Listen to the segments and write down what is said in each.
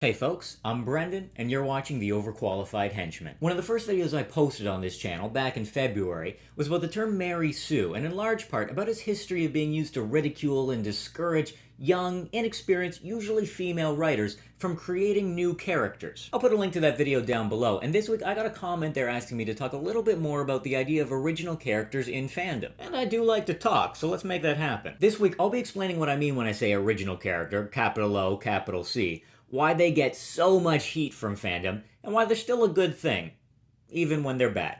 Hey folks, I'm Brendan, and you're watching the Overqualified Henchman. One of the first videos I posted on this channel back in February was about the term Mary Sue, and in large part about its history of being used to ridicule and discourage young, inexperienced, usually female writers from creating new characters. I'll put a link to that video down below, and this week I got a comment there asking me to talk a little bit more about the idea of original characters in fandom. And I do like to talk, so let's make that happen. This week I'll be explaining what I mean when I say original character, capital O, capital C, why they get so much heat from fandom, and why they're still a good thing, even when they're bad.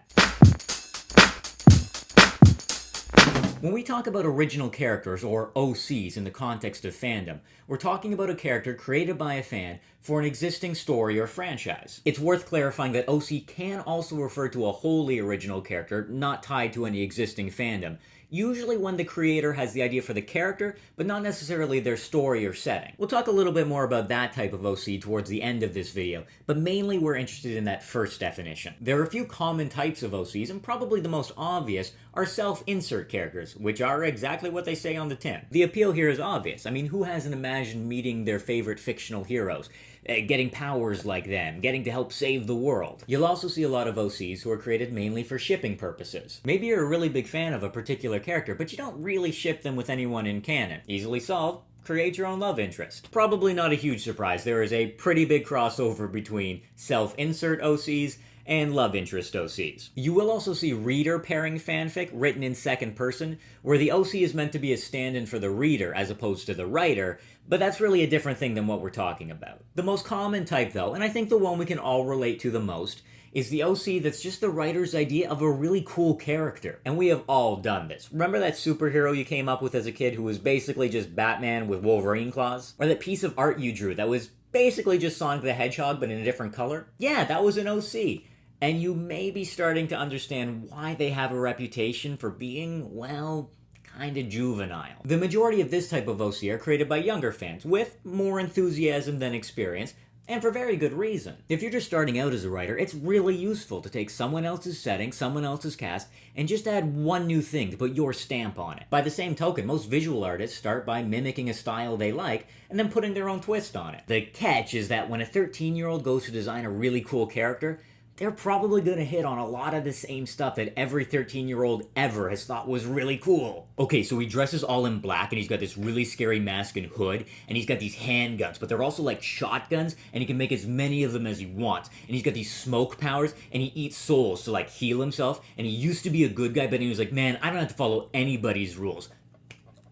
When we talk about original characters, or OCs, in the context of fandom, we're talking about a character created by a fan for an existing story or franchise. It's worth clarifying that OC can also refer to a wholly original character not tied to any existing fandom, usually when the creator has the idea for the character, but not necessarily their story or setting. We'll talk a little bit more about that type of OC towards the end of this video, but mainly we're interested in that first definition. There are a few common types of OCs, and probably the most obvious are self-insert characters, which are exactly what they say on the tin. The appeal here is obvious. I mean, who hasn't imagined meeting their favorite fictional heroes? Getting powers like them, getting to help save the world. You'll also see a lot of OCs who are created mainly for shipping purposes. Maybe you're a really big fan of a particular character, but you don't really ship them with anyone in canon. Easily solved. Create your own love interest. Probably not a huge surprise. There is a pretty big crossover between self-insert OCs and love interest OCs. You will also see reader pairing fanfic written in second person, where the OC is meant to be a stand-in for the reader as opposed to the writer, but that's really a different thing than what we're talking about. The most common type though, and I think the one we can all relate to the most, is the OC that's just the writer's idea of a really cool character. And we have all done this. Remember that superhero you came up with as a kid who was basically just Batman with Wolverine claws? Or that piece of art you drew that was basically just Sonic the Hedgehog but in a different color? Yeah, that was an OC. And you may be starting to understand why they have a reputation for being, well, kinda juvenile. The majority of this type of OC are created by younger fans, with more enthusiasm than experience, and for very good reason. If you're just starting out as a writer, it's really useful to take someone else's setting, someone else's cast, and just add one new thing to put your stamp on it. By the same token, most visual artists start by mimicking a style they like, and then putting their own twist on it. The catch is that when a 13-year-old goes to design a really cool character, they're probably gonna hit on a lot of the same stuff that every 13-year-old ever has thought was really cool. Okay, so he dresses all in black, and he's got this really scary mask and hood, and he's got these handguns, but they're also like shotguns, and he can make as many of them as he wants. And he's got these smoke powers, and he eats souls to like heal himself, and he used to be a good guy, but he was like, man, I don't have to follow anybody's rules.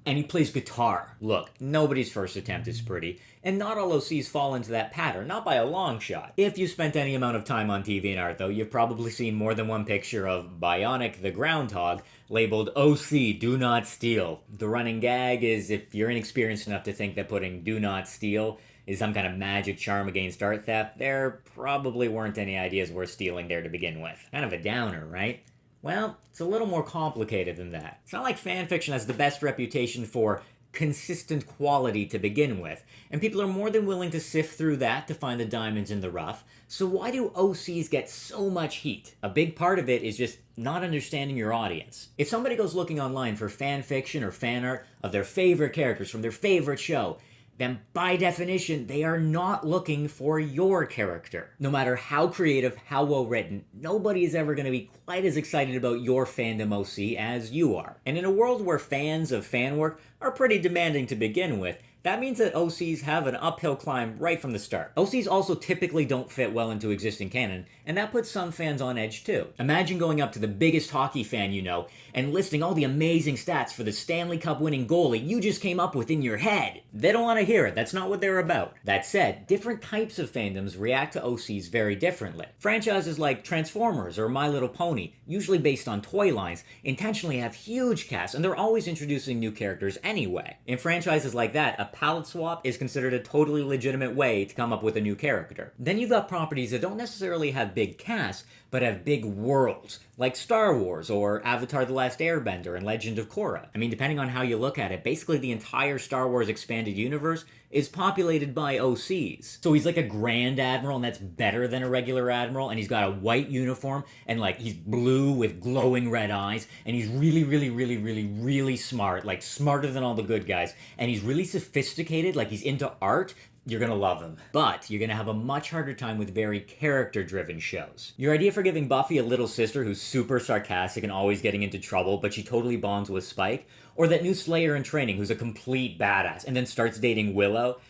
And he plays guitar. Look, nobody's first attempt is pretty, and not all OCs fall into that pattern, not by a long shot. If you spent any amount of time on TV and art though, you've probably seen more than one picture of Bionic the Groundhog labeled OC Do Not Steal. The running gag is if you're inexperienced enough to think that putting Do Not Steal is some kind of magic charm against art theft, there probably weren't any ideas worth stealing there to begin with. Kind of a downer, right? Well, it's a little more complicated than that. It's not like fanfiction has the best reputation for consistent quality to begin with, and people are more than willing to sift through that to find the diamonds in the rough. So why do OCs get so much heat? A big part of it is just not understanding your audience. If somebody goes looking online for fanfiction or fan art of their favorite characters from their favorite show, then by definition, they are not looking for your character. No matter how creative, how well written, nobody is ever going to be quite as excited about your fandom OC as you are. And in a world where fans of fan work are pretty demanding to begin with, that means that OCs have an uphill climb right from the start. OCs also typically don't fit well into existing canon, and that puts some fans on edge too. Imagine going up to the biggest hockey fan you know and listing all the amazing stats for the Stanley Cup winning goalie you just came up with in your head. They don't want to hear it, that's not what they're about. That said, different types of fandoms react to OCs very differently. Franchises like Transformers or My Little Pony, usually based on toy lines, intentionally have huge casts, and they're always introducing new characters anyway. In franchises like that, a palette swap is considered a totally legitimate way to come up with a new character. Then you've got properties that don't necessarily have big casts, but have big worlds, like Star Wars or Avatar The Last Airbender and Legend of Korra. I mean, depending on how you look at it, basically the entire Star Wars expanded universe is populated by OCs. So he's like a Grand Admiral, and that's better than a regular Admiral, and he's got a white uniform, and like he's blue with glowing red eyes, and he's really smart, like smarter than all the good guys, and he's really sophisticated, like he's into art, you're gonna love them. But you're gonna have a much harder time with very character-driven shows. Your idea for giving Buffy a little sister who's super sarcastic and always getting into trouble, but she totally bonds with Spike, or that new Slayer in training who's a complete badass and then starts dating Willow,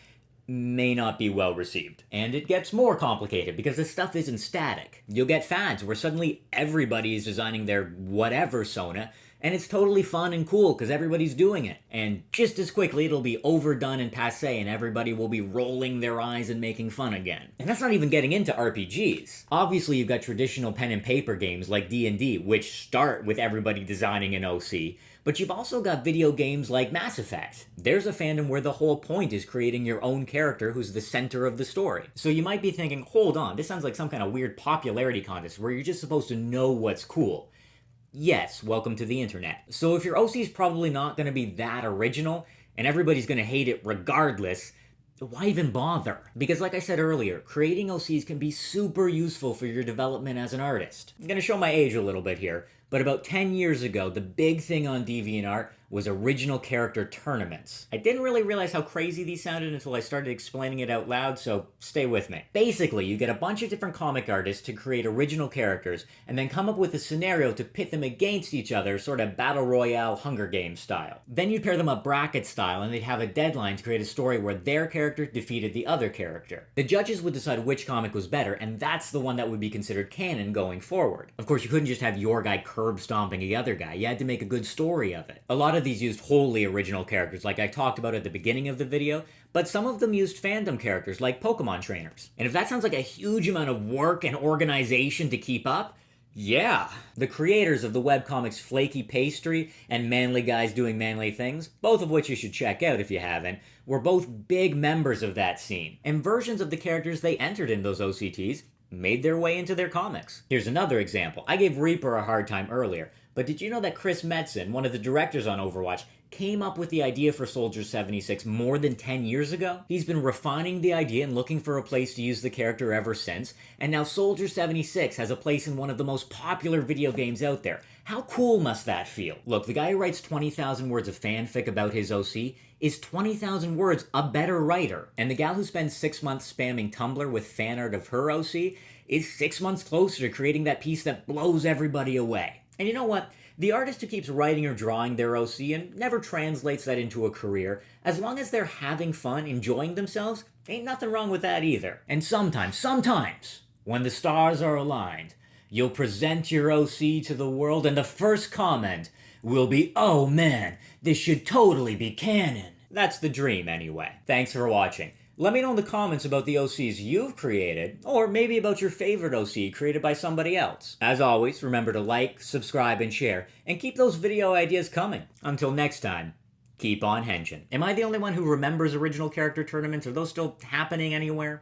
may not be well received. And it gets more complicated because this stuff isn't static. You'll get fads where suddenly everybody is designing their whatever Sona, and it's totally fun and cool because everybody's doing it. And just as quickly it'll be overdone and passé and everybody will be rolling their eyes and making fun again. And that's not even getting into RPGs. Obviously you've got traditional pen and paper games like D&D, which start with everybody designing an OC, but you've also got video games like Mass Effect. There's a fandom where the whole point is creating your own character who's the center of the story. So you might be thinking, hold on, this sounds like some kind of weird popularity contest where you're just supposed to know what's cool. Yes, welcome to the internet. So if your OC is probably not going to be that original, and everybody's going to hate it regardless, why even bother? Because like I said earlier, creating OCs can be super useful for your development as an artist. I'm going to show my age a little bit here, but about 10 years ago, the big thing on DeviantArt was original character tournaments. I didn't really realize how crazy these sounded until I started explaining it out loud, so stay with me. Basically, you get a bunch of different comic artists to create original characters, and then come up with a scenario to pit them against each other, sort of Battle Royale Hunger Games style. Then you pair them up bracket style, and they'd have a deadline to create a story where their character defeated the other character. The judges would decide which comic was better, and that's the one that would be considered canon going forward. Of course, you couldn't just have your guy curb stomping the other guy, you had to make a good story of it. A lot of these used wholly original characters like I talked about at the beginning of the video, but some of them used fandom characters like Pokemon trainers. And if that sounds like a huge amount of work and organization to keep up, yeah. The creators of the webcomics Flaky Pastry and Manly Guys Doing Manly Things, both of which you should check out if you haven't, were both big members of that scene. And versions of the characters they entered in those OCTs made their way into their comics. Here's another example. I gave Reaper a hard time earlier, but did you know that Chris Metzen, one of the directors on Overwatch, came up with the idea for Soldier 76 more than 10 years ago? He's been refining the idea and looking for a place to use the character ever since, and now Soldier 76 has a place in one of the most popular video games out there. How cool must that feel? Look, the guy who writes 20,000 words of fanfic about his OC is 20,000 words a better writer. And the gal who spends 6 months spamming Tumblr with fan art of her OC is 6 months closer to creating that piece that blows everybody away. And you know what? The artist who keeps writing or drawing their OC and never translates that into a career, as long as they're having fun, enjoying themselves, ain't nothing wrong with that either. And sometimes, when the stars are aligned, you'll present your OC to the world and the first comment will be, "Oh man, this should totally be canon." That's the dream anyway. Thanks for watching. Let me know in the comments about the OCs you've created, or maybe about your favorite OC created by somebody else. As always, remember to like, subscribe, and share, and keep those video ideas coming. Until next time, keep on henching. Am I the only one who remembers original character tournaments? Are those still happening anywhere?